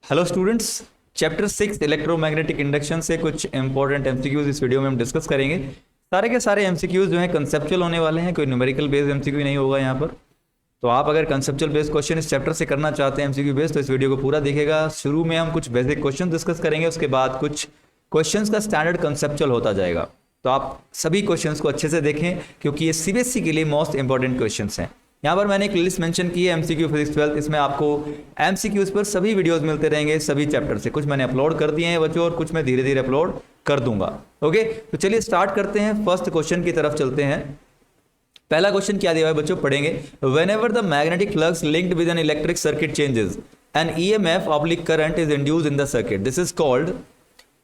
Hello students, chapter 6 electromagnetic induction से कुछ important MCQs इस वीडियो में हम डिस्कस करेंगे। सारे के सारे एमसीक्यूज जो हैं कंसेप्चुअल होने वाले हैं, कोई न्यूमेरिकल बेस्ड एमसीक्यू नहीं होगा यहाँ पर। तो आप अगर कंसेप्चुअल बेस्ड क्वेश्चन इस चैप्टर से करना चाहते हैं एमसीक्यू बेस्ड, तो इस वीडियो को पूरा देखिएगा। शुरू में हम कुछ बेसिक क्वेश्चन डिस्कस करेंगे, उसके बाद कुछ क्वेश्चंस का स्टैंडर्ड कंसेप्चुअल होता जाएगा। तो आप सभी क्वेश्चंस को अच्छे से देखें क्योंकि ये सीबीएसई के लिए मोस्ट इंपॉर्टेंट क्वेश्चंस हैं। यहाँ पर मैंने एक लिस्ट मेंशन की है एमसीक्यू फिजिक्स 12, इसमें आपको एमसीक्यूज पर सभी वीडियोस मिलते रहेंगे सभी चैप्टर से। कुछ मैंने अपलोड कर दिए हैं बच्चों और कुछ मैं धीरे धीरे अपलोड कर दूंगा। ओके, तो चलिए स्टार्ट करते हैं, फर्स्ट क्वेश्चन की तरफ चलते हैं। पहला क्वेश्चन क्या दिया है बच्चों, पढ़ेंगे। Whenever the magnetic flux linked with an electric circuit changes an EMF oblique current is induced in the circuit, this is called.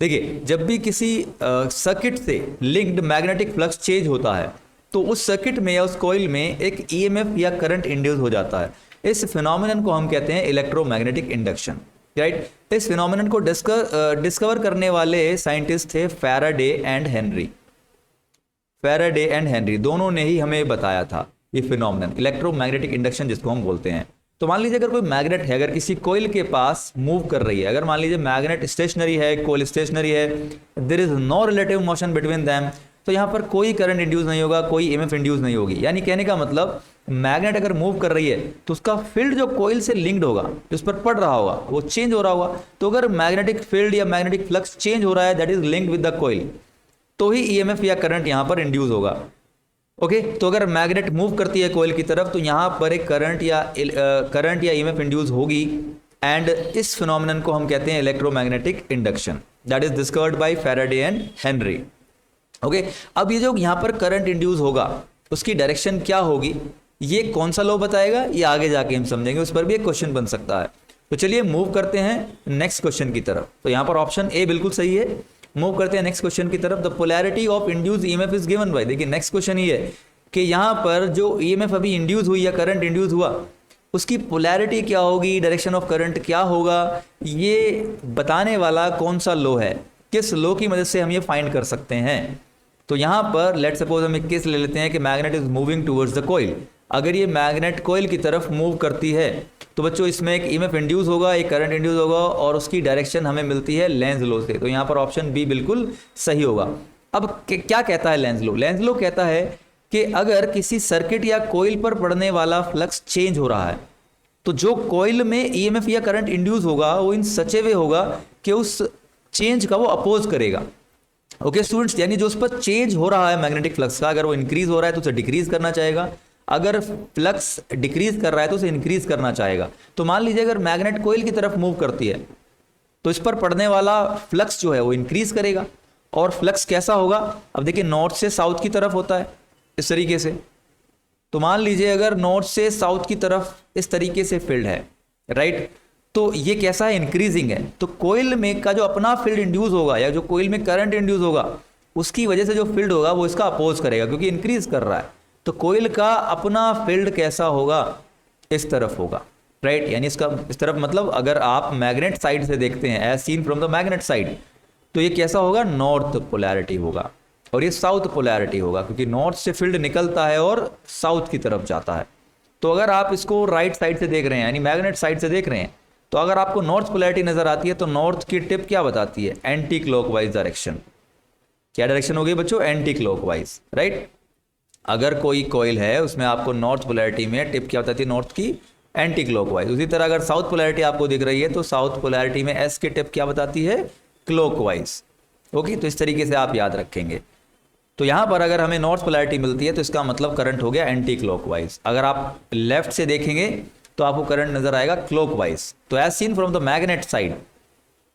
देखिए, जब भी किसी सर्किट से लिंक्ड मैग्नेटिक फ्लक्स चेंज होता है तो उस सर्किट में या उस कॉइल में एक ईएमएफ या करंट इंड्यूस हो जाता है। इस फिनोमिनन को हम कहते हैं इलेक्ट्रोमैग्नेटिक इंडक्शन, राइट। इस फिनोमिनन को डिस्कवर करने वाले साइंटिस्ट थे Faraday and Henry. Faraday and Henry दोनों ने ही हमें बताया था ये फिनोमिनन, इलेक्ट्रोमैग्नेटिक इंडक्शन जिसको हम बोलते हैं। तो मान लीजिए अगर कोई मैग्नेट है, अगर किसी कोइल के पास मूव कर रही है, अगर मान लीजिए मैग्नेट स्टेशनरी है, कोइल स्टेशनरी है, there is no relative motion between them, तो यहाँ पर कोई करंट इंड्यूस नहीं होगा, कोई ईएमएफ इंड्यूस नहीं होगी। यानी कहने का मतलब मैग्नेट अगर मूव कर रही है तो उसका फील्ड जो कोइल से लिंक्ड होगा, जिस पर पड़ रहा होगा, वो चेंज हो रहा होगा। तो अगर मैग्नेटिक फील्ड या मैग्नेटिक फ्लक्स चेंज हो रहा है, that is linked with the coil, तो ही ईएमएफ या करंट यहाँ पर इंड्यूस होगा। ओके, तो अगर मैग्नेट मूव करती है कोइल की तरफ तो यहाँ पर एक करंट या ईएमएफ इंड्यूस होगी। एंड इस फिनोमिनन को हम कहते हैं electromagnetic induction, that is discovered by Faraday and Henry. Okay, अब ये जो यहाँ पर करंट इंड्यूस होगा उसकी डायरेक्शन क्या होगी, ये कौन सा लॉ बताएगा, ये आगे जाके हम समझेंगे, उस पर भी एक क्वेश्चन बन सकता है। तो चलिए मूव करते हैं नेक्स्ट क्वेश्चन की तरफ। तो यहाँ पर ऑप्शन ए बिल्कुल सही है। मूव करते हैं नेक्स्ट क्वेश्चन की तरफ। The polarity of induce EMF is given by, देखिए नेक्स्ट क्वेश्चन ये है कि यहाँ पर जो ईएमएफ अभी इंड्यूस हुई या करंट इंड्यूस हुआ उसकी पोलैरिटी क्या होगी, डायरेक्शन ऑफ करंट क्या होगा, ये बताने वाला कौन सा लॉ है, किस लॉ की मदद से हम ये फाइंड कर सकते हैं। तो यहाँ पर लेट सपोज हम एक केस ले लेते हैं कि magnet is moving towards the coil. अगर ये मैग्नेट कोइल की तरफ मूव करती है तो बच्चों इसमें एक ईएमएफ इंड्यूस होगा, एक करंट इंड्यूस होगा और उसकी डायरेक्शन हमें मिलती है लेंज लॉ से। तो यहाँ पर ऑप्शन बी बिल्कुल सही होगा। अब क्या कहता है लेंज लॉ? लेंज लॉ कहता है कि अगर किसी सर्किट या कोइल पर पड़ने वाला फ्लक्स चेंज हो रहा है तो जो कोइल में ईएमएफ या करंट इंड्यूस होगा वो इन सच ए वे होगा कि उस चेंज का वो अपोज करेगा। ओके स्टूडेंट्स, यानी जो उस पर चेंज हो रहा है मैग्नेटिक फ्लक्स का, अगर वो इंक्रीज हो रहा है तो उसे डिक्रीज करना चाहेगा, अगर फ्लक्स डिक्रीज कर रहा है तो उसे इंक्रीज करना चाहेगा। तो मान लीजिए अगर मैग्नेट कोइल की तरफ मूव करती है तो इस पर पड़ने वाला फ्लक्स जो है वो इंक्रीज करेगा। और फ्लक्स कैसा होगा, अब देखिए नॉर्थ से साउथ की तरफ होता है इस तरीके से। तो मान लीजिए अगर नॉर्थ से साउथ की तरफ इस तरीके से फील्ड है, राइट, तो ये कैसा है, इंक्रीजिंग है। तो कोइल में का जो अपना फील्ड इंड्यूस होगा या जो कोइल में करंट इंड्यूस होगा उसकी वजह से जो फील्ड होगा वो इसका अपोज करेगा क्योंकि इंक्रीज कर रहा है। तो कोइल का अपना फील्ड कैसा होगा, इस तरफ होगा, राइट। यानी इसका इस तरफ मतलब अगर आप मैग्नेट साइड से देखते हैं as seen from the magnet side, तो ये कैसा होगा, नॉर्थ पोलैरिटी होगा और ये साउथ पोलैरिटी होगा क्योंकि नॉर्थ से फील्ड निकलता है और साउथ की तरफ जाता है। तो अगर आप इसको राइट साइड से देख रहे हैं यानी मैग्नेट साइड से देख रहे हैं तो अगर आपको नॉर्थ पोलैरिटी नजर आती है तो नॉर्थ की टिप क्या बताती है, एंटी क्लॉकवाइज डायरेक्शन। क्या डायरेक्शन होगी बच्चों, एंटी क्लॉकवाइज, राइट। अगर कोई कॉइल है उसमें आपको नॉर्थ पोलैरिटी में टिप क्या बताती है, नॉर्थ की एंटी क्लॉकवाइज। उसी तरह अगर साउथ पोलैरिटी आपको दिख रही है तो साउथ पोलैरिटी में एस की टिप क्या बताती है, क्लॉकवाइज। ओके, तो इस तरीके से आप याद रखेंगे। तो यहाँ पर अगर हमें नॉर्थ पोलैरिटी मिलती है तो इसका मतलब करंट हो गया एंटी क्लॉकवाइज। अगर आप लेफ्ट से देखेंगे तो आपको करंट नजर आएगा क्लॉकवाइज। तो as seen from the magnet side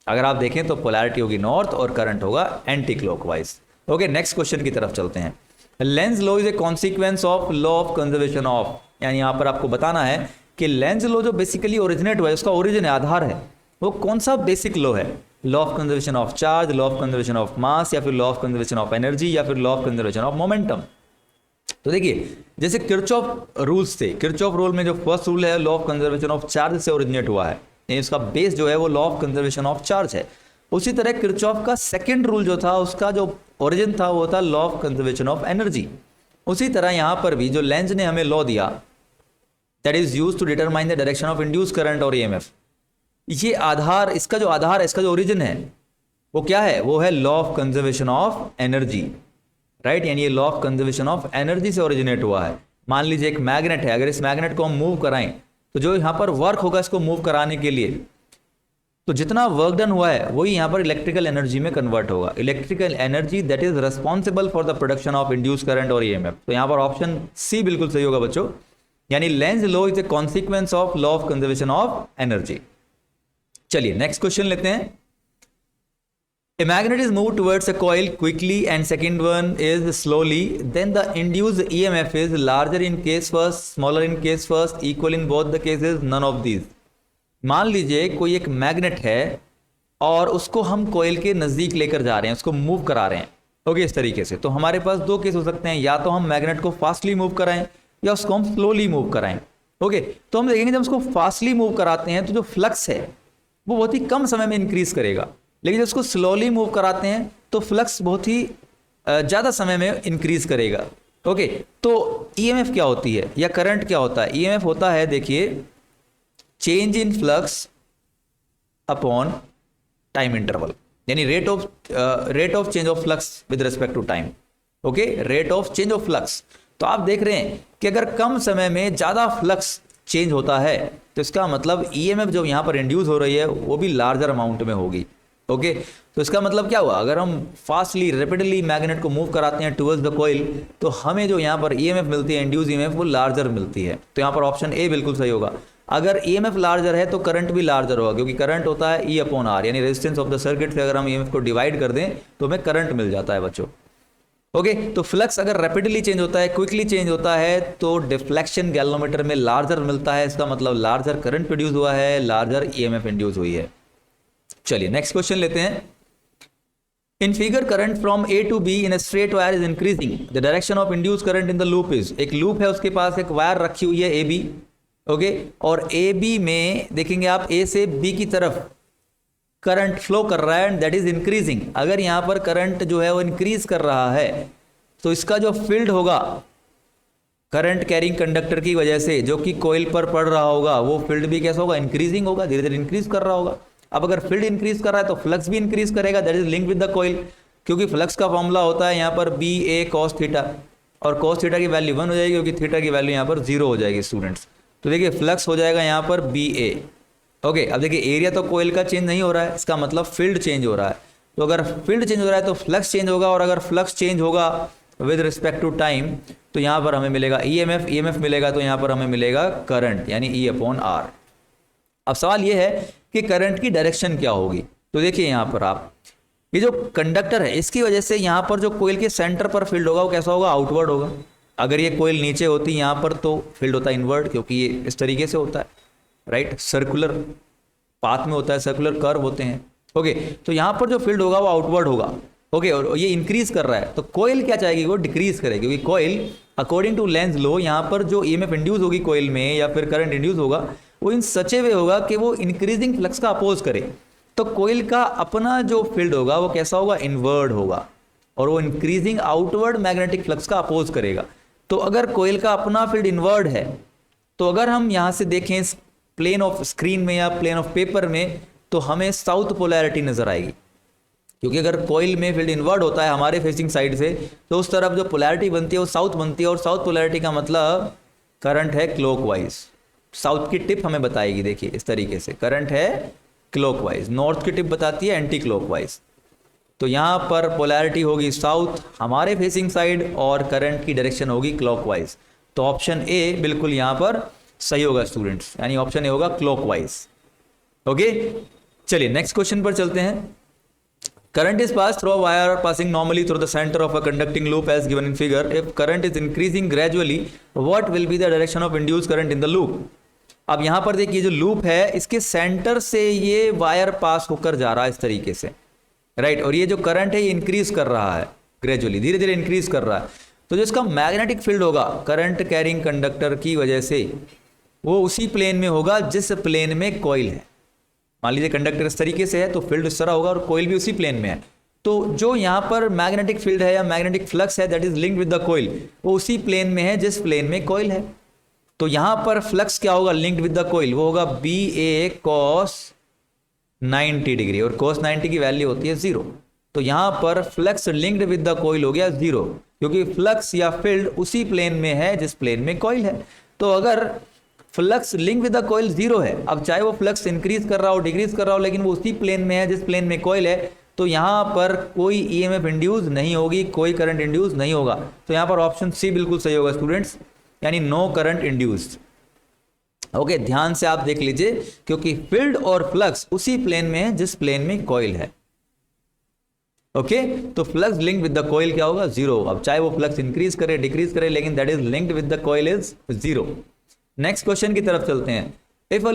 अगर आप देखें तो पोलैरिटी होगी नॉर्थ और करंट होगा anti clockwise. Okay, next question की तरफ चलते हैं। Lenz law is a consequence of law of conservation of, यानी यहाँ पर आपको बताना है कि लेंज लॉ जो बेसिकली ओरिजिनेट हुआ है, उसका ओरिजिन है, आधार है, वो कौन सा बेसिक लॉ है, law of conservation of charge, law of conservation of mass, या फिर law of conservation of energy, या फिर law of conservation of momentum. तो देखिए जैसे किरचॉफ रूल्स थे, किरचॉफ रूल में जो फर्स्ट रूल है law of conservation of charge से ओरिजिनेट हुआ है, यानी इसका बेस जो है वो law of conservation of charge है। उसी तरह किरचॉफ का सेकंड रूल जो था उसका जो ओरिजिन था वो था law of conservation of energy. उसी तरह यहाँ पर भी जो लेंज ने हमें लॉ दिया that is used to determine the direction of induce current और ईएमएफ, ये आधार, इसका जो आधार है, इसका जो ओरिजिन है वो क्या है? वो है law of conservation of energy, right. यानी ये law of conservation of energy से ओरिजिनेट हुआ है। मान लीजिए एक मैग्नेट है, अगर इस मैग्नेट को हम मूव कराएं तो जो यहाँ पर वर्क होगा इसको मूव कराने के लिए, तो जितना वर्क डन हुआ है वही यहाँ पर इलेक्ट्रिकल एनर्जी में कन्वर्ट होगा। Electrical energy that is responsible for the production of induce current और ईएमएफ। तो यहाँ पर ऑप्शन सी बिल्कुल सही होगा बच्चों, यानी Lenz law is a consequence of law of conservation of energy. चलिए नेक्स्ट क्वेश्चन लेते हैं। A magnet is moved towards a coil quickly and second one is slowly, then the induced EMF is larger in case first, smaller in case first, equal in both the cases, none of these। मान लीजिए कोई एक magnet है और उसको हम कोयल के नज़दीक लेकर जा रहे हैं, उसको मूव करा रहे हैं, ओके, इस तरीके से। तो हमारे पास दो केस हो सकते हैं, या तो हम मैग्नेट को फास्टली मूव कराएं या उसको हम स्लोली मूव कराएं, ओके। तो हम देखेंगे जब उसको फास्टली मूव कराते हैं तो जो फ्लक्स है वो बहुत ही कम समय में इंक्रीज करेगा, लेकिन जब उसको स्लोली मूव कराते हैं तो फ्लक्स बहुत ही ज़्यादा समय में इंक्रीज करेगा, ओके। तो ईएमएफ क्या होती है या करंट क्या होता है? ईएमएफ होता है, देखिए, change in flux upon time interval, यानी rate of change of flux with respect to time, okay, rate of change of flux. तो आप देख रहे हैं कि अगर कम समय में ज़्यादा फ्लक्स चेंज होता है तो इसका मतलब ईएमएफ जो यहाँ पर इंड्यूस हो रही है वो भी लार्जर अमाउंट में होगी, ओके। तो इसका मतलब क्या हुआ? अगर हम फास्टली रैपिडली मैग्नेट को मूव कराते हैं टुवर्ड्स द कॉइल तो हमें जो यहाँ पर ईएमएफ मिलती है, इंड्यूस ईएमएफ, वो लार्जर मिलती है। तो यहाँ पर ऑप्शन ए बिल्कुल सही होगा। अगर ईएमएफ लार्जर है तो करंट भी लार्जर होगा, क्योंकि करंट होता है ई अपॉन आर, यानी रेजिस्टेंस ऑफ द सर्किट से अगर हम ईएमएफ को डिवाइड कर दें तो हमें करंट मिल जाता है बच्चों, ओके। तो फ्लक्स अगर रैपिडली चेंज होता है, क्विकली चेंज होता है, तो डिफ्लेक्शन गैल्वेनोमीटर में लार्जर मिलता है। इसका मतलब लार्जर करंट प्रोड्यूस हुआ है, लार्जर ईएमएफ इंड्यूस हुई है। चलिए नेक्स्ट क्वेश्चन लेते हैं। In figure current from A to B in straight wire is increasing, the direction of induce current in the loop is. एक लूप है, उसके पास एक वायर रखी हुई है ए बी, ओके, और ए बी में देखेंगे आप ए से बी की तरफ करंट फ्लो कर रहा है एंड दैट इज इंक्रीजिंग। अगर यहाँ पर करंट जो है वो इंक्रीज कर रहा है तो इसका जो फील्ड होगा करंट कैरिंग कंडक्टर की वजह से जो कि कोयल पर पड़ रहा होगा, वो फील्ड भी कैसा होगा? इंक्रीजिंग होगा, धीरे धीरे इंक्रीज कर रहा होगा। अब अगर फील्ड इंक्रीज कर रहा है तो फ्लक्स भी इंक्रीज करेगा, that is link with the coil, क्योंकि फ्लक्स का फॉर्मूला होता है यहाँ पर बी ए कॉस थीटा, और कॉस थीटा की वैल्यू 1 हो जाएगी क्योंकि थीटा की वैल्यू यहाँ पर 0 हो जाएगी स्टूडेंट्स। तो देखिए फ्लक्स हो जाएगा यहाँ पर बी ए, ओके। अब देखिए एरिया तो कोयल का चेंज नहीं हो रहा है, इसका मतलब फील्ड चेंज हो रहा है। तो अगर फील्ड चेंज हो रहा है तो फ्लक्स चेंज होगा, और अगर फ्लक्स चेंज होगा विद रिस्पेक्ट टू टाइम तो यहाँ पर हमें मिलेगा ईएमएफ, ईएमएफ मिलेगा तो यहाँ पर हमें मिलेगा करंट, यानी ई अपॉन आर। अब सवाल ये है कि करंट की डायरेक्शन क्या होगी। तो देखिए यहाँ पर आप ये जो कंडक्टर है इसकी वजह से यहाँ पर जो कोयल के सेंटर पर फील्ड होगा वो कैसा होगा? आउटवर्ड होगा। अगर ये कोयल नीचे होती यहाँ पर तो फील्ड होता है इनवर्ड, क्योंकि ये इस तरीके से होता है, राइट, सर्कुलर पाथ में होता है, सर्कुलर कर्व होते हैं, ओके। तो यहाँ पर जो फील्ड होगा वो आउटवर्ड होगा, ओके, और ये इंक्रीज कर रहा है। तो कोयल क्या चाहेगी? वो डिक्रीज करेगी, क्योंकि कोयल अकॉर्डिंग टू लेंज लॉ यहाँ पर जो ईएमएफ इंड्यूस होगी कोयल में या फिर करंट इंड्यूस होगा वो इन सच ए वे होगा कि वो इंक्रीजिंग फ्लक्स का अपोज करे। तो कोयल का अपना जो फील्ड होगा वो कैसा होगा? इनवर्ड होगा, और वो इंक्रीजिंग आउटवर्ड मैग्नेटिक फ्लक्स का अपोज करेगा। तो अगर कोयल का अपना फील्ड इनवर्ड है तो अगर हम यहाँ से देखें प्लेन ऑफ स्क्रीन में या प्लेन ऑफ पेपर में तो हमें साउथ पोलैरिटी नजर आएगी, क्योंकि अगर कोयल में फील्ड इनवर्ड होता है हमारे फेसिंग साइड से तो उस तरफ जो पोलैरिटी बनती है वो साउथ बनती है, और साउथ पोलैरिटी का मतलब करंट है क्लॉकवाइज। साउथ की टिप हमें बताएगी, देखिए इस तरीके से करंट है क्लॉकवाइज, नॉर्थ की टिप बताती है एंटी क्लॉकवाइज। तो यहाँ पर पोलैरिटी होगी साउथ हमारे फेसिंग साइड और करंट की डायरेक्शन होगी क्लॉकवाइज। तो ऑप्शन ए बिल्कुल यहाँ पर सही होगा स्टूडेंट्स, यानी ऑप्शन ए होगा क्लॉकवाइज, ओके। चलिए नेक्स्ट क्वेश्चन पर चलते हैं। Current is pass through a wire passing normally through the centre of a conducting loop as given in figure. If current is increasing gradually what will be the direction of induced current in the loop. अब यहाँ पर देखिए जो loop है इसके centre से ये wire पास होकर जा रहा है इस तरीके से, राइट, और ये जो करंट है ये इंक्रीज कर रहा है ग्रेजुअली, धीरे धीरे इंक्रीज कर रहा है। तो जो इसका मैग्नेटिक फील्ड होगा करंट कैरिंग कंडक्टर की वजह से वो उसी प्लेन में होगा जिस प्लेन में कॉइल है। मान लीजिए कंडक्टर इस तरीके से है तो फील्ड इस तरह होगा और कॉइल भी उसी प्लेन में है। तो जो यहाँ पर मैग्नेटिक फील्ड है या मैग्नेटिक फ्लक्स है that is linked with the coil, वो उसी प्लेन में है जिस प्लेन में कॉइल है। तो यहाँ पर फ्लक्स क्या होगा लिंक्ड विद द कॉइल? वो होगा बी ए कॉस 90 डिग्री और cos 90 की वैल्यू होती है 0। तो यहाँ पर flux linked with the coil हो गया 0, क्योंकि फ्लक्स या फील्ड उसी प्लेन में है जिस प्लेन में कॉइल है। तो अगर flux link with the coil 0 है, अब चाहे वो फ्लक्स इंक्रीज कर रहा हो डिक्रीज कर रहा हो, लेकिन वो उसी प्लेन में है जिस प्लेन में कॉइल है, तो यहाँ पर कोई ईएमएफ इंड्यूस नहीं होगी, कोई करंट इंड्यूस नहीं होगा। तो यहाँ पर ऑप्शन सी बिल्कुल सही होगा स्टूडेंट्स, यानी नो करंट इंड्यूस्ड। ओके, ध्यान से आप देख लीजिए, क्योंकि फील्ड और फ्लक्स उसी प्लेन में है जिस प्लेन में कॉइल है। ओके, तो flux linked with the coil क्या होगा 0। अब चाहे वो फ्लक्स इंक्रीज करे डिक्रीज करे, लेकिन that is linked with the coil is 0। Next question की तरफ चलते हैं। If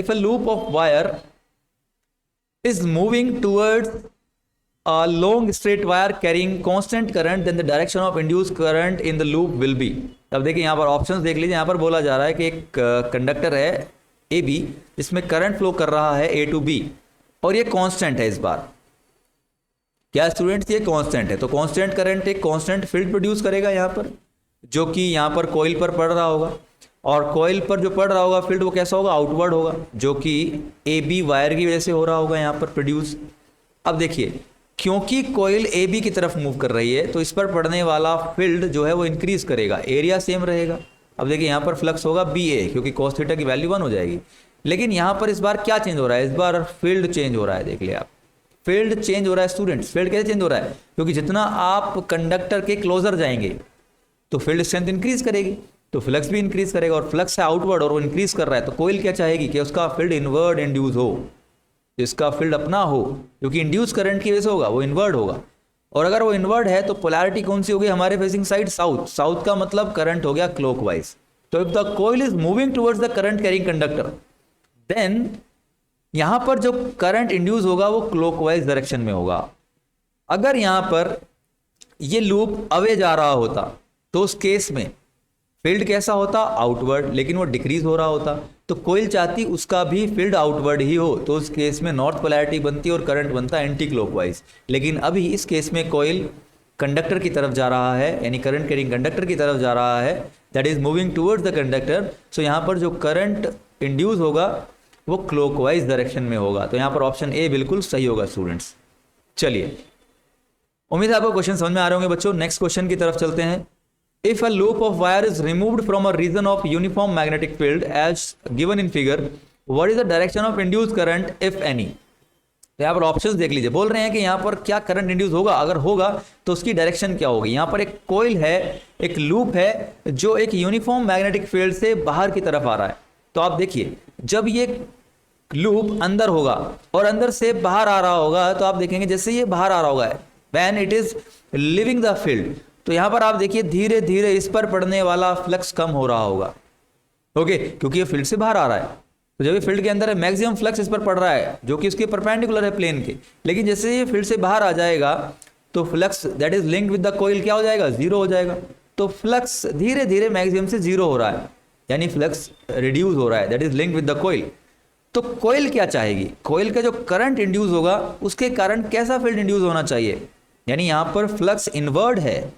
a loop of wire is moving towards a long straight wire carrying constant current, then the direction of induced current in the loop will be। अब देखिए यहाँ पर options देख लीजिए। यहाँ पर बोला जा रहा है कि एक कंडक्टर है ए बी जिसमें करंट फ्लो कर रहा है ए टू बी, और ये कांस्टेंट है। इस बार क्या स्टूडेंट्स, ये कांस्टेंट है। तो कांस्टेंट करंट एक कांस्टेंट फील्ड प्रोड्यूस करेगा यहाँ पर, जो कि यहाँ पर कॉइल पर पड़ रहा होगा, और कॉइल पर जो पड़ रहा होगा फील्ड वो कैसा होगा, आउटवर्ड होगा, जो कि ए बी वायर की वजह से हो रहा होगा यहाँ पर प्रोड्यूस। अब देखिए, क्योंकि कॉइल ए बी की तरफ मूव कर रही है, तो इस पर पड़ने वाला फील्ड जो है वो इंक्रीज करेगा, एरिया सेम रहेगा। अब देखिए यहाँ पर फ्लक्स होगा बी ए, क्योंकि cos थीटा की वैल्यू 1 हो जाएगी। लेकिन यहाँ पर इस बार क्या चेंज हो रहा है, इस बार फील्ड चेंज हो रहा है। देख लिया आप, फील्ड चेंज हो रहा है स्टूडेंट्स। फील्ड कैसे चेंज हो रहा है, क्योंकि जितना आप कंडक्टर के क्लोजर जाएंगे तो फील्ड स्ट्रेंथ इंक्रीज करेगी, तो फ्लक्स भी इंक्रीज करेगा, और फ्लक्स है आउटवर्ड और वो इंक्रीज कर रहा है। तो कोइल क्या चाहेगी कि उसका फील्ड इनवर्ड इंड्यूस हो, इसका फील्ड अपना हो, क्योंकि इंड्यूस करंट की वजह से होगा, वो इनवर्ड होगा। और अगर वो इनवर्ड है तो पोलैरिटी कौन सी होगी, हमारे फेसिंग साइड साउथ। साउथ का मतलब करंट हो गया क्लॉकवाइज। तो if the coil is moving towards the current carrying conductor, then यहां पर जो करंट इंड्यूस होगा वो क्लॉकवाइज डायरेक्शन में होगा। अगर यहां पर ये लूप अवे जा रहा होता तो उस केस में फील्ड कैसा होता, आउटवर्ड, लेकिन वो डिक्रीज हो रहा होता। तो कोइल चाहती उसका भी फील्ड आउटवर्ड ही हो, तो उस केस में नॉर्थ पोलैरिटी बनती और करंट बनता एंटी क्लॉकवाइज। लेकिन अभी इस केस में कोइल कंडक्टर की तरफ जा रहा है, यानी करंट कैरिंग कंडक्टर की तरफ जा रहा है, that is moving towards the conductor. So यहाँ पर जो करंट इंड्यूस होगा वो क्लॉकवाइज डायरेक्शन में होगा। तो यहाँ पर ऑप्शन ए बिल्कुल सही होगा स्टूडेंट्स। चलिए, उम्मीद है आपको क्वेश्चन समझ में आ रहे होंगे बच्चों। नेक्स्ट क्वेश्चन की तरफ चलते हैं। If a loop of wire is removed from a region of uniform magnetic field as given in figure, what is the direction of induced current if any? तो यहाँ पर ऑप्शंस देख लीजिए। बोल रहे हैं कि यहाँ पर क्या करंट इंड्यूस होगा, अगर होगा तो उसकी डायरेक्शन क्या होगी। यहाँ पर एक कोइल है, एक लूप है जो एक यूनिफॉर्म मैग्नेटिक फील्ड से बाहर की तरफ आ रहा है। तो आप देखिए, जब ये लूप अंदर होगा और अंदर से बाहर आ रहा होगा, तो आप देखेंगे जैसे ये बाहर आ रहा होगा, when it is living the field, तो यहां पर आप देखिए धीरे धीरे इस पर पड़ने वाला फ्लक्स कम हो रहा होगा। ओके, क्योंकि ये फील्ड से बाहर आ रहा है। तो जब ये फील्ड के अंदर है, मैक्सिमम फ्लक्स इस पर पड़ रहा है, जो कि उसके परपेंडिकुलर है प्लेन के। लेकिन जैसे ये फील्ड से बाहर आ जाएगा तो flux that is linked with the coil क्या हो जाएगा, 0 हो जाएगा। तो फ्लक्स धीरे धीरे मैक्सिमम से 0 हो रहा है, यानी फ्लक्स रिड्यूस हो रहा है, that is linked with the coil. तो कॉइल क्या चाहेगी, कॉइल का जो करंट इंड्यूस होगा उसके कारण कैसा फील्ड इंड्यूस होना चाहिए, यानी यहां पर फ्लक्स इनवर्ड है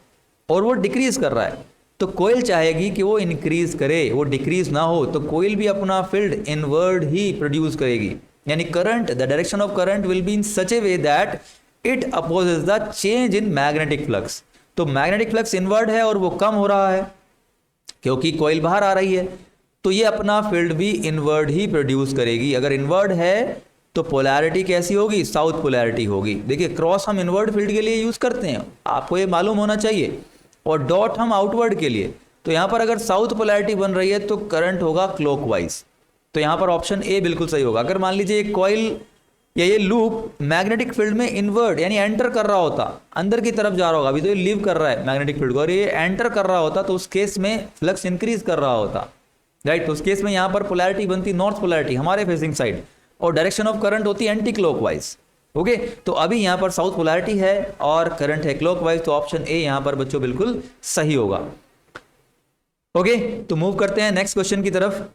और वो डिक्रीज कर रहा है। तो कोइल चाहेगी कि वो इंक्रीज करे, वो डिक्रीज ना हो। तो कोइल भी अपना फील्ड इनवर्ड ही प्रोड्यूस करेगी, यानी current, the direction of current will be in such A way that it opposes the change in magnetic flux. तो मैग्नेटिक फ्लक्स इनवर्ड है और वो कम हो रहा है क्योंकि कोइल बाहर आ रही है, तो ये अपना फील्ड भी इनवर्ड ही प्रोड्यूस करेगी। अगर इनवर्ड है तो पोलैरिटी कैसी होगी, साउथ पोलैरिटी होगी। देखिए, क्रॉस हम इनवर्ड फील्ड के लिए यूज करते हैं, आपको ये मालूम होना चाहिए, और डॉट हम आउटवर्ड के लिए। तो यहां पर अगर साउथ पोलैरिटी बन रही है तो करंट होगा क्लॉकवाइज। तो यहां पर ऑप्शन ए बिल्कुल सही होगा। अगर मान लीजिए एक कॉइल या ये लूप मैग्नेटिक फील्ड में इनवर्ड यानी एंटर कर रहा होता, अंदर की तरफ जा रहा होगा, अभी तो ये लीव कर रहा है मैग्नेटिक फील्ड को, और ये एंटर कर रहा होता, तो उस केस में फ्लक्स इंक्रीज कर रहा होता, राइट। तो उस केस में यहां पर पोलैरिटी बनती नॉर्थ पोलैरिटी, हमारे फेसिंग साइड, और डायरेक्शन ऑफ करंट होती है एंटी क्लॉकवाइज। ओके, तो अभी यहां पर साउथ पोलैरिटी है और करंट है क्लॉकवाइज, तो ऑप्शन ए यहां पर बच्चों बिल्कुल सही होगा। ओके, तो मूव करते हैं नेक्स्ट क्वेश्चन की तरफ।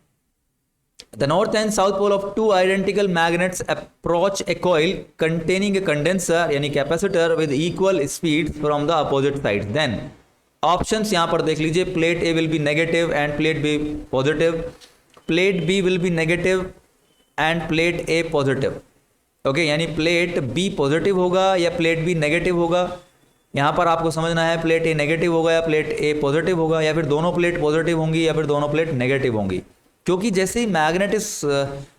The north and south pole of two identical magnets approach a coil containing a condenser यानी capacitor with equal speed from the opposite sides. Then options यहां पर देख लीजिए, plate A will be negative and plate B positive, plate B will be negative and plate A positive. Okay, यानी plate B positive होगा या plate B negative होगा। यहाँ पर आपको समझना है प्लेट ए नेगेटिव होगा या प्लेट ए पॉजिटिव होगा, या फिर दोनों प्लेट पॉजिटिव होंगी या फिर दोनों प्लेट नेगेटिव होंगी। क्योंकि जैसे ही मैग्नेट इस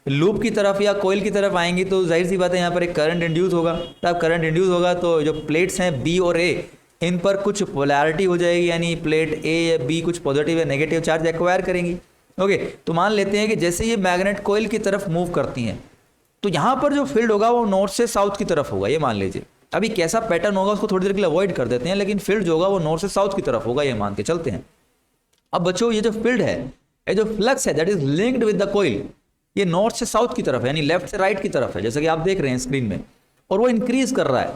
लूप की तरफ या कोयल की तरफ आएंगी तो जाहिर सी बात है यहाँ पर एक करंट इंड्यूस होगा। तब करंट इंड्यूस होगा तो जो प्लेट्स हैं बी और ए, इन पर कुछ पोलैरिटी हो जाएगी, यानी प्लेट ए या बी कुछ पॉजिटिव या नेगेटिव चार्ज एक्वायर करेंगी। ओके, तो मान लेते हैं कि जैसे ये मैग्नेट कोयल की तरफ मूव करती हैं तो यहाँ पर जो फील्ड होगा वो नॉर्थ से साउथ की तरफ होगा, ये मान लीजिए। अभी कैसा पैटर्न होगा उसको थोड़ी देर के लिए अवॉइड कर देते हैं, लेकिन फील्ड जो होगा वो नॉर्थ से साउथ की तरफ होगा, ये मान के चलते हैं। अब बच्चों ये जो फील्ड है, ये जो फ्लक्स है that is linked with the coil, ये नॉर्थ से साउथ की तरफ है, यानी लेफ्ट से राइट की तरफ है, जैसा कि आप देख रहे हैं स्क्रीन में। और वो इंक्रीज कर रहा है।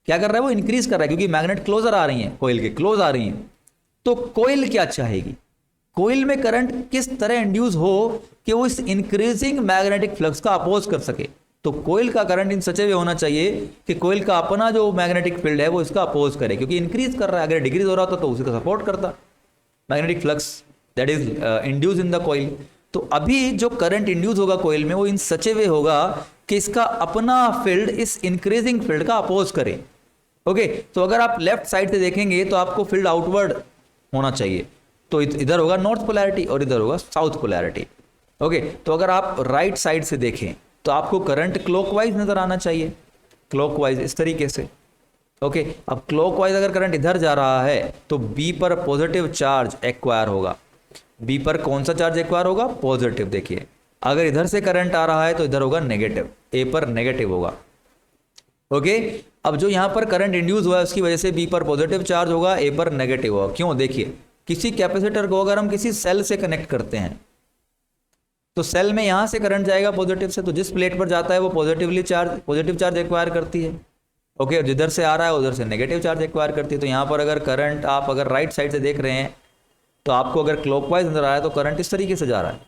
क्या कर रहा है? वो इंक्रीज कर रहा है, क्योंकि मैग्नेट क्लोजर आ रही है, कोयल के क्लोज आ रही हैं। तो कोयल क्या चाहेगी? कोयल में करंट किस तरह इंड्यूस हो कि वो इस इंक्रीजिंग मैग्नेटिक फ्लक्स का अपोज कर सके। तो कोयल का करंट इन सच वे होना चाहिए कि कोयल का अपना जो मैग्नेटिक फील्ड है वो इसका अपोज करे, क्योंकि इंक्रीज कर रहा है। अगर डिक्रीज हो रहा था तो उसी का सपोर्ट करता magnetic flux that is induce in the coil. तो अभी जो करंट इंड्यूस होगा कोयल में वो इन सच वे होगा कि इसका अपना फील्ड इस इंक्रीजिंग फील्ड का अपोज करे। ओके, तो अगर आप लेफ्ट साइड से देखेंगे तो आपको फील्ड आउटवर्ड होना चाहिए, तो इधर होगा नॉर्थ पोलैरिटी और इधर होगा साउथ पोलैरिटी। ओके, तो अगर आप राइट साइड से देखें तो आपको करंट क्लॉकवाइज नजर आना चाहिए, क्लॉकवाइज इस तरीके से। ओके, अब क्लॉकवाइज अगर करंट इधर जा रहा है तो बी पर पॉजिटिव चार्ज एक्वायर होगा। बी पर कौन सा चार्ज एक्वायर होगा? पॉजिटिव। देखिए, अगर इधर से करंट आ रहा है तो इधर होगा नेगेटिव, ए पर नेगेटिव होगा। ओके, अब जो यहाँ पर करंट इंड्यूस हुआ है उसकी वजह से बी पर पॉजिटिव चार्ज होगा, ए पर नेगेटिव होगा। क्यों? देखिए, किसी कैपेसिटर को अगर हम किसी सेल से कनेक्ट करते हैं तो सेल में यहाँ से करंट जाएगा पॉजिटिव से, तो जिस प्लेट पर जाता है वो पॉजिटिव चार्ज एक्वायर करती है। ओके, जिधर से आ रहा है उधर से नेगेटिव चार्ज एक्वायर करती है। तो यहाँ पर अगर करंट आप अगर राइट साइड से देख रहे हैं तो आपको अगर क्लॉकवाइज नजर आ रहा है तो करंट इस तरीके से जा रहा है,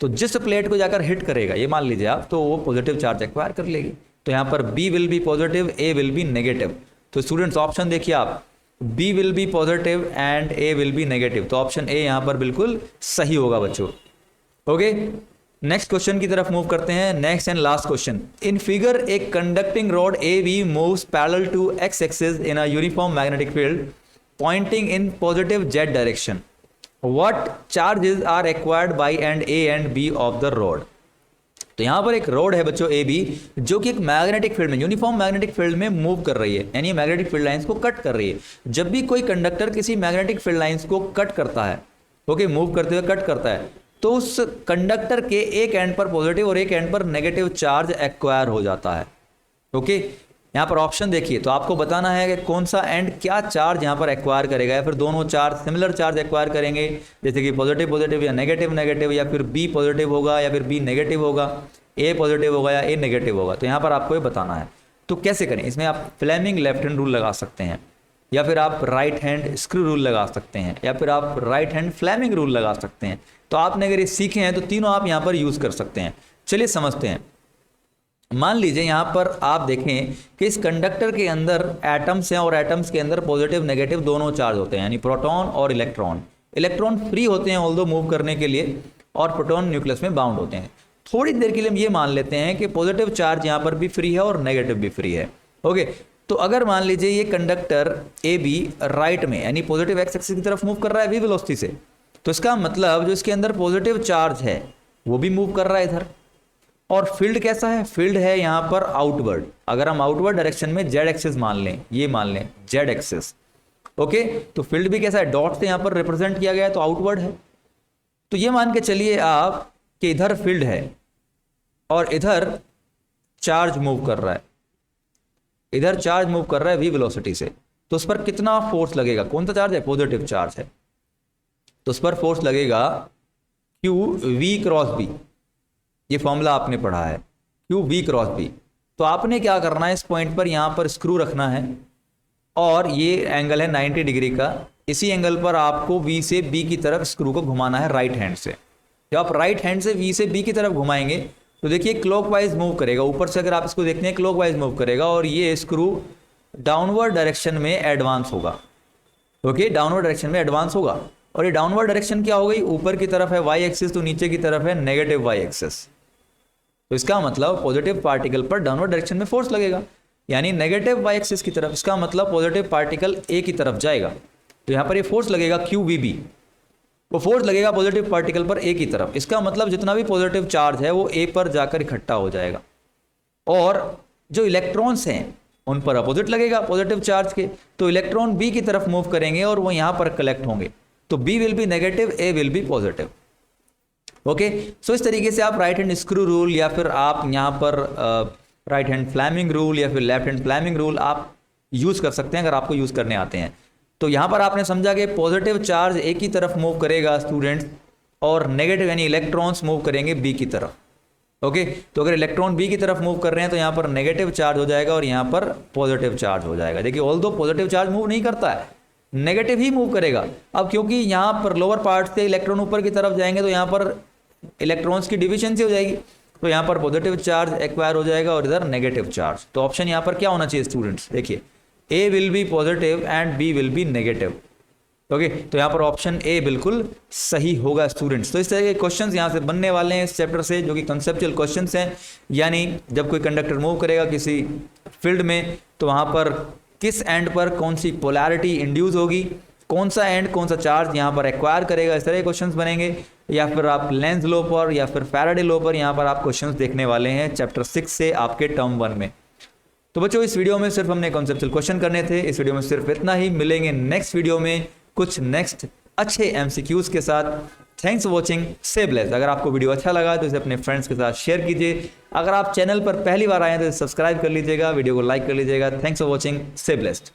तो जिस प्लेट को जाकर हिट करेगा ये मान लीजिए आप, तो वो पॉजिटिव चार्ज एक्वायर कर लेगी। तो यहाँ पर B will be positive, A will be negative. तो स्टूडेंट्स ऑप्शन देखिए आप, B will be positive and A will be negative, तो ऑप्शन ए यहाँ पर बिल्कुल सही होगा बच्चों। ओके, नेक्स्ट क्वेश्चन की तरफ मूव करते हैं। Next and last question, in figure a conducting rod A B moves parallel to X axis in a uniform magnetic field pointing in positive Z direction, what charges are acquired by end A and B of the rod. तो यहाँ पर एक road है बच्चों A B, जो कि एक magnetic field में, यूनिफॉर्म मैग्नेटिक फील्ड में मूव कर रही है, यानी मैग्नेटिक फील्ड लाइंस को कट कर रही है। जब भी कोई कंडक्टर किसी मैग्नेटिक फील्ड लाइंस को कट करता है, ओके, मूव करते हुए कट करता है, तो उस कंडक्टर के एक एंड पर पॉजिटिव और एक एंड पर नेगेटिव चार्ज एक्वायर हो जाता है। ओके, यहाँ पर ऑप्शन देखिए, तो आपको बताना है कि कौन सा एंड क्या चार्ज यहाँ पर एक्वायर करेगा, या फिर दोनों चार्ज सिमिलर चार्ज एक्वायर करेंगे, जैसे कि पॉजिटिव पॉजिटिव या नेगेटिव नेगेटिव, या फिर बी पॉजिटिव होगा या फिर बी नेगेटिव होगा, ए पॉजिटिव होगा या ए नेगेटिव होगा। तो यहाँ पर आपको ये बताना है। तो कैसे करें? इसमें आप फ्लेमिंग लेफ्ट हैंड रूल लगा सकते हैं, या फिर आप राइट हैंड स्क्रू रूल लगा सकते हैं, या फिर आप राइट हैंड फ्लेमिंग रूल लगा सकते हैं। तो आपने अगर ये सीखे हैं तो तीनों आप यहाँ पर यूज़ कर सकते हैं। चलिए समझते हैं। मान लीजिए यहाँ पर आप देखें कि इस कंडक्टर के अंदर एटम्स हैं और एटम्स के अंदर पॉजिटिव नेगेटिव दोनों चार्ज होते हैं, यानी प्रोटॉन और इलेक्ट्रॉन। इलेक्ट्रॉन फ्री होते हैं ऑल्दो मूव करने के लिए, और प्रोटॉन न्यूक्लियस में बाउंड होते हैं। थोड़ी देर के लिए हम ये मान लेते हैं कि पॉजिटिव चार्ज यहाँ पर भी फ्री है और नेगेटिव भी फ्री है। ओके, तो अगर मान लीजिए ये कंडक्टर ए बी राइट में, यानी पॉजिटिव एक्स एक्सिस की तरफ मूव कर रहा है वी वेलोसिटी से, तो इसका मतलब जो इसके अंदर पॉजिटिव चार्ज है वो भी मूव कर रहा है इधर। और फील्ड कैसा है? फील्ड है यहाँ पर आउटवर्ड। अगर हम आउटवर्ड डायरेक्शन में जेड एक्सिस मान लें, ये मान लें जेड एक्सिस, ओके, तो फील्ड भी कैसा है? डॉट से यहाँ पर रिप्रेजेंट किया गया है, तो आउटवर्ड है। तो ये मान के चलिए आप कि इधर फील्ड है और इधर चार्ज मूव कर रहा है, इधर चार्ज मूव कर रहा है वी वेलोसिटी से, तो उस पर कितना फोर्स लगेगा? कौन सा चार्ज है? पॉजिटिव चार्ज है, तो उस पर फोर्स लगेगा क्यू वी क्रॉस बी। ये फॉर्मूला आपने पढ़ा है, क्यू वी क्रॉस बी। तो आपने क्या करना है, इस पॉइंट पर यहाँ पर स्क्रू रखना है, और ये एंगल है 90 डिग्री का। इसी एंगल पर आपको वी से बी की तरफ स्क्रू को घुमाना है राइट हैंड से। जब आप राइट हैंड से वी से बी की तरफ घुमाएंगे तो देखिए क्लॉकवाइज मूव करेगा। ऊपर से अगर आप इसको देखते हैं क्लॉकवाइज मूव करेगा, और ये स्क्रू डाउनवर्ड डायरेक्शन में एडवांस होगा। ओके, डाउनवर्ड डायरेक्शन में एडवांस होगा। और ये डाउनवर्ड डायरेक्शन क्या हो गई? ऊपर की तरफ है वाई एक्सिस, तो नीचे की तरफ है नेगेटिव वाई एक्सिस। तो इसका मतलब पॉजिटिव पार्टिकल पर डाउनवर्ड डायरेक्शन में फोर्स लगेगा, यानी नेगेटिव वाई एक्सिस की तरफ। इसका मतलब पॉजिटिव पार्टिकल ए की तरफ जाएगा, तो यहाँ पर ये फोर्स लगेगा QVB, वो फोर्स लगेगा पॉजिटिव पार्टिकल पर ए की तरफ। इसका मतलब जितना भी पॉजिटिव चार्ज है वो ए पर जाकर इकट्ठा हो जाएगा, और जो इलेक्ट्रॉन्स हैं उन पर अपोजिट लगेगा पॉजिटिव चार्ज के, तो इलेक्ट्रॉन बी की तरफ मूव करेंगे और वो यहाँ पर कलेक्ट होंगे, तो B will be negative, A will be positive. Okay, so इस तरीके से आप राइट हैंड स्क्रू रूल या फिर आप यहाँ पर राइट हैंड फ्लैमिंग रूल या फिर लेफ्ट हैंड फ्लैमिंग रूल आप यूज़ कर सकते हैं अगर आपको यूज़ करने आते हैं। तो यहाँ पर आपने समझा कि पॉजिटिव चार्ज ए की तरफ मूव करेगा स्टूडेंट्स, और नेगेटिव यानी इलेक्ट्रॉन्स मूव करेंगे बी की तरफ। ओके, तो अगर इलेक्ट्रॉन बी की तरफ मूव कर रहे हैं तो यहाँ पर नेगेटिव चार्ज हो जाएगा और यहाँ पर पॉजिटिव चार्ज हो जाएगा। देखिए ऑल्दो पॉजिटिव चार्ज मूव नहीं करता है, नेगेटिव ही मूव करेगा। अब क्योंकि यहाँ पर लोअर पार्ट से इलेक्ट्रॉन ऊपर की तरफ जाएंगे तो यहाँ पर इलेक्ट्रॉन्स की डिफिशियंसी हो जाएगी, तो यहाँ पर पॉजिटिव चार्ज एक्वायर हो जाएगा और इधर नेगेटिव चार्ज। तो ऑप्शन यहाँ पर क्या होना चाहिए स्टूडेंट्स, देखिए A will be positive and B will be negative. Okay, तो यहाँ पर ऑप्शन ए बिल्कुल सही होगा स्टूडेंट्स। तो इस तरह के क्वेश्चंस यहाँ से बनने वाले हैं इस चैप्टर से, जो कि कंसेप्चुअल क्वेश्चंस हैं, यानी जब कोई कंडक्टर मूव करेगा किसी फील्ड में तो वहाँ पर किस एंड पर कौन सी पोलैरिटी इंड्यूस होगी, कौन सा एंड कौन सा चार्ज यहाँ पर एक्वायर करेगा, इस तरह के क्वेश्चंस बनेंगे। या फिर आप लेंज लॉ पर या फिर फैराडे लॉ पर यहाँ पर आप क्वेश्चंस देखने वाले हैं चैप्टर 6 से आपके टर्म 1 में। तो बच्चों इस वीडियो में सिर्फ हमने कॉन्सेप्चुअल क्वेश्चन करने थे, इस वीडियो में सिर्फ इतना ही। मिलेंगे नेक्स्ट वीडियो में कुछ नेक्स्ट अच्छे MCQs के साथ। थैंक्स फॉर वॉचिंग, से ब्लेस्ड। अगर आपको वीडियो अच्छा लगा तो इसे अपने फ्रेंड्स के साथ शेयर कीजिए। अगर आप चैनल पर पहली बार आए हैं तो सब्सक्राइब कर लीजिएगा, वीडियो को लाइक कर लीजिएगा। थैंक्स फॉर वॉचिंग, से ब्लेस्ड।